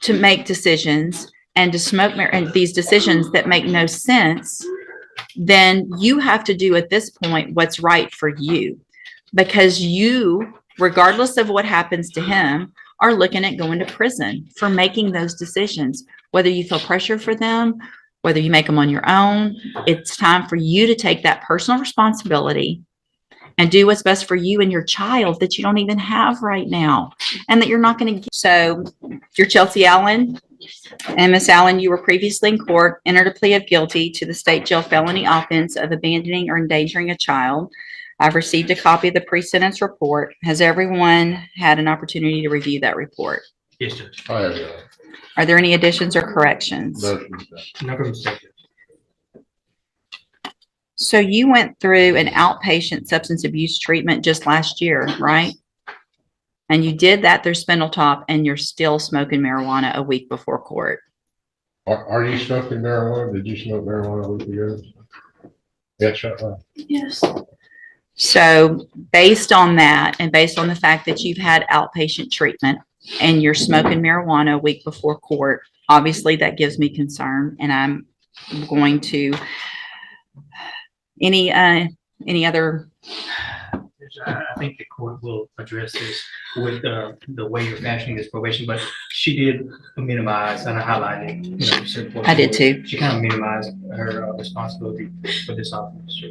to make decisions and to smoke and these decisions that make no sense, then you have to do at this point what's right for you, because you, regardless of what happens to him, are looking at going to prison for making those decisions, whether you feel pressure for them, whether you make them on your own. It's time for you to take that personal responsibility and do what's best for you and your child that you don't even have right now, and that you're not going to get. So you're Chelsea Allen, and Miss Allen, you were previously in court, entered a plea of guilty to the state jail felony offense of abandoning or endangering a child. I've received a copy of the pre-sentence report. Has everyone had an opportunity to review that report? Yes, Judge. I have Are there any additions or corrections? No mistake. So you went through an outpatient substance abuse treatment just last year, right? And you did that through Spindletop, and you're still smoking marijuana a week before court. Are you smoking marijuana? Did you smoke marijuana a week ago? Yes, Yes. So based on that, and based on the fact that you've had outpatient treatment and you're smoking marijuana a week before court, obviously that gives me concern, and I'm going to, any other? I think the court will address this with the way you're fashioning this probation, but she did minimize, and I highlighted, certain portions. I did too. She kind of minimized her responsibility for this officer.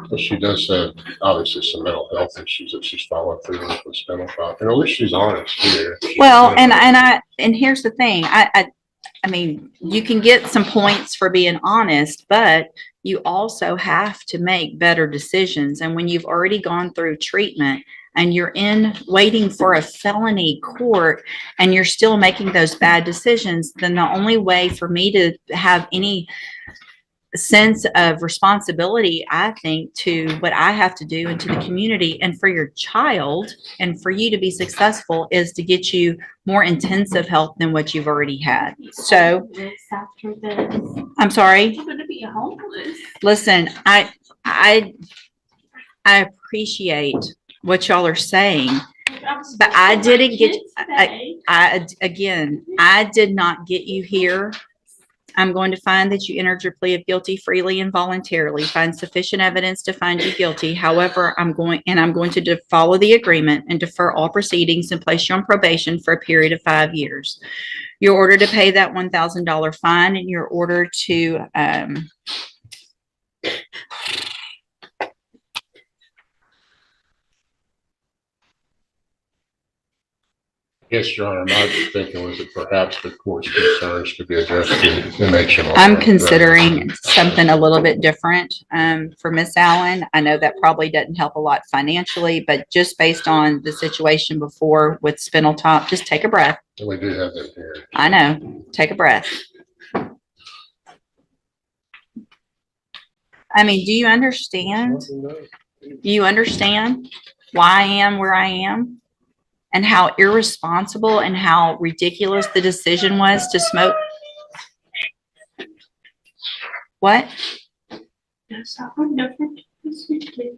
Well, she does have obviously some mental health issues that she's following through with Spindletop. And at least she's honest here. Well, and here's the thing. I mean, you can get some points for being honest, but you also have to make better decisions. And when you've already gone through treatment and you're waiting for a felony court and you're still making those bad decisions, then the only way for me to have any sense of responsibility, I think, to what I have to do and to the community and for your child and for you to be successful is to get you more intensive help than what you've already had. So After this, I'm sorry. I'm going to be homeless. Listen, I appreciate what y'all are saying, but I didn't get, I did not get you here. I'm going to find that you entered your plea of guilty freely and voluntarily, find sufficient evidence to find you guilty. However, I'm going to follow the agreement and defer all proceedings and place you on probation for a period of 5 years. You're ordered to pay that $1,000 fine, and you're ordered to Yes, Your Honor. My thinking was that perhaps the court's concerns could be addressed in connection. I'm considering something a little bit different for Miss Allen. I know that probably doesn't help a lot financially, but just based on the situation before with Spindletop, just take a breath. We do have that here. I know. Take a breath. I mean, do you understand? Do you understand why I am where I am? And how irresponsible and how ridiculous the decision was to smoke? What? Yes, I would never do this again.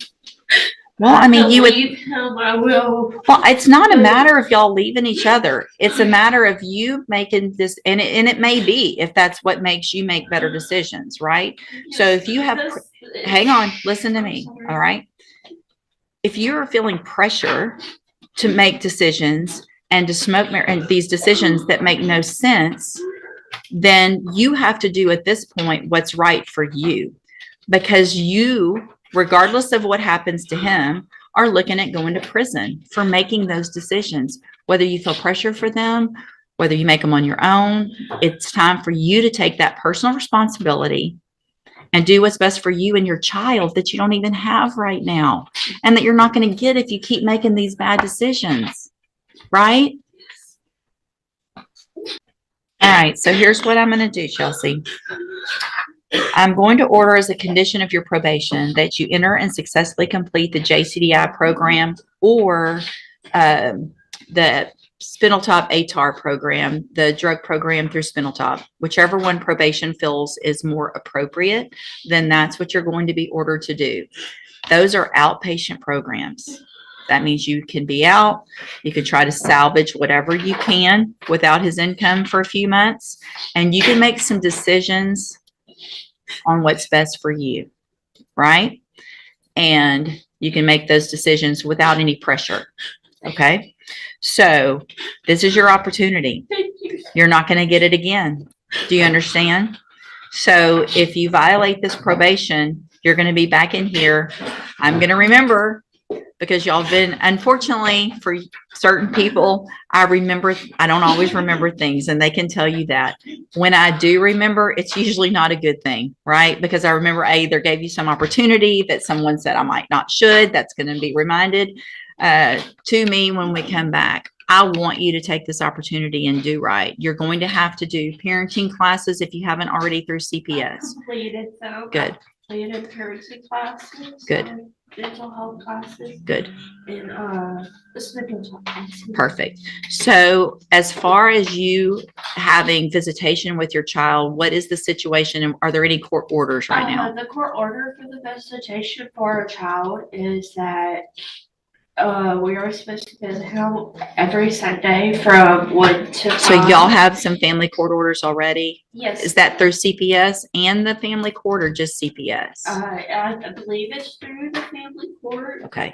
Well, I mean, you would. Leave him, I will. Well, it's not a matter of y'all leaving each other. It's a matter of you making this, and it may be if that's what makes you make better decisions, right? So if you have, hang on, listen to me, all right? If you're feeling pressure to make decisions and to smoke and these decisions that make no sense, then you have to do at this point what's right for you, because you, regardless of what happens to him, are looking at going to prison for making those decisions, whether you feel pressure for them, whether you make them on your own. It's time for you to take that personal responsibility and do what's best for you and your child that you don't even have right now, and that you're not going to get if you keep making these bad decisions, right? All right, so here's what I'm going to do, Chelsea. I'm going to order as a condition of your probation that you enter and successfully complete the JCDI program or the Spindletop ATAR program, the drug program through Spindletop. Whichever one probation feels is more appropriate, then that's what you're going to be ordered to do. Those are outpatient programs. That means you can be out. You can try to salvage whatever you can without his income for a few months. And you can make some decisions on what's best for you, right? And you can make those decisions without any pressure. Okay? So this is your opportunity. Thank you. You're not going to get it again. Do you understand? So if you violate this probation, you're going to be back in here. I'm going to remember, because y'all been, unfortunately for certain people, I don't always remember things, and they can tell you that. When I do remember, it's usually not a good thing, right? Because I remember I either gave you some opportunity that someone said I might not should. That's going to be reminded to me when we come back. I want you to take this opportunity and do right. You're going to have to do parenting classes if you haven't already through CPS. Completed though. Good. Completed parenting classes. Good. And mental health classes. Good. And this mental health. Perfect. So as far as you having visitation with your child, what is the situation, and are there any court orders right now? The court order for the visitation for a child is that we are supposed to visit him every Sunday from 1 to 5. So y'all have some family court orders already? Yes. Is that through CPS and the family court, or just CPS? I believe it's through the family court. Okay.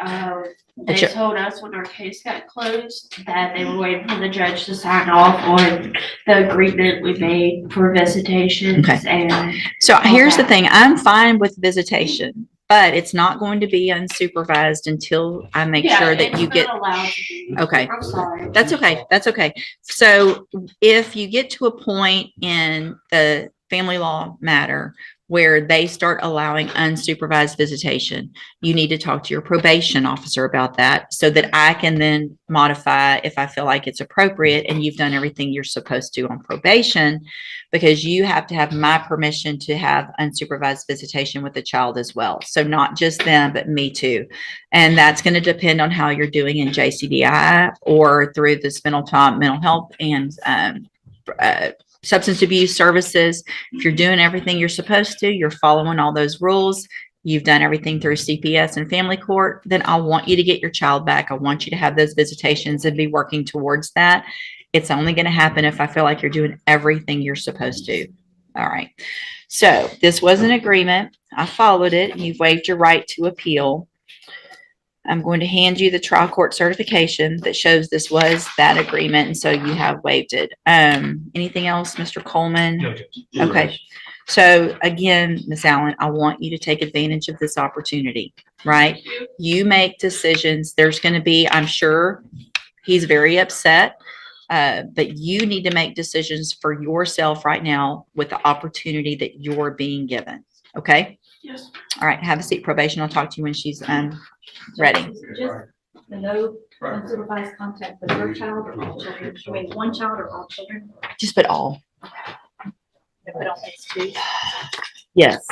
They But you- told us when our case got closed that they were waiting for the judge to sign off on the agreement we made for visitations. Okay. And So here's the Okay. thing. I'm fine with visitation, but it's not going to be unsupervised until I make yeah, sure that it's you not get. allowed to be. Okay. I'm sorry. That's okay. That's okay. So if you get to a point in the family law matter where they start allowing unsupervised visitation, you need to talk to your probation officer about that so that I can then modify if I feel like it's appropriate and you've done everything you're supposed to on probation, because you have to have my permission to have unsupervised visitation with the child as well. So not just them, but me too. And that's going to depend on how you're doing in JCDI or through the Spindletop Mental Health and Substance Abuse Services. If you're doing everything you're supposed to, you're following all those rules, you've done everything through CPS and family court, then I want you to get your child back. I want you to have those visitations and be working towards that. It's only going to happen if I feel like you're doing everything you're supposed to. All right. So this was an agreement. I followed it. You've waived your right to appeal. I'm going to hand you the trial court certification that shows this was that agreement, and so you have waived it. Anything else, Mr. Coleman? No, Judge. Okay. So again, Ms. Allen, I want you to take advantage of this opportunity, right? You make decisions. There's going to be, I'm sure he's very upset, but you need to make decisions for yourself right now with the opportunity that you're being given. Okay. Yes. All right. Have a seat. Probation. I'll talk to you when she's ready. Just the no unsupervised contact with your child or all children. I mean, one child or all children. Just put all. If we don't, it's two. Yes.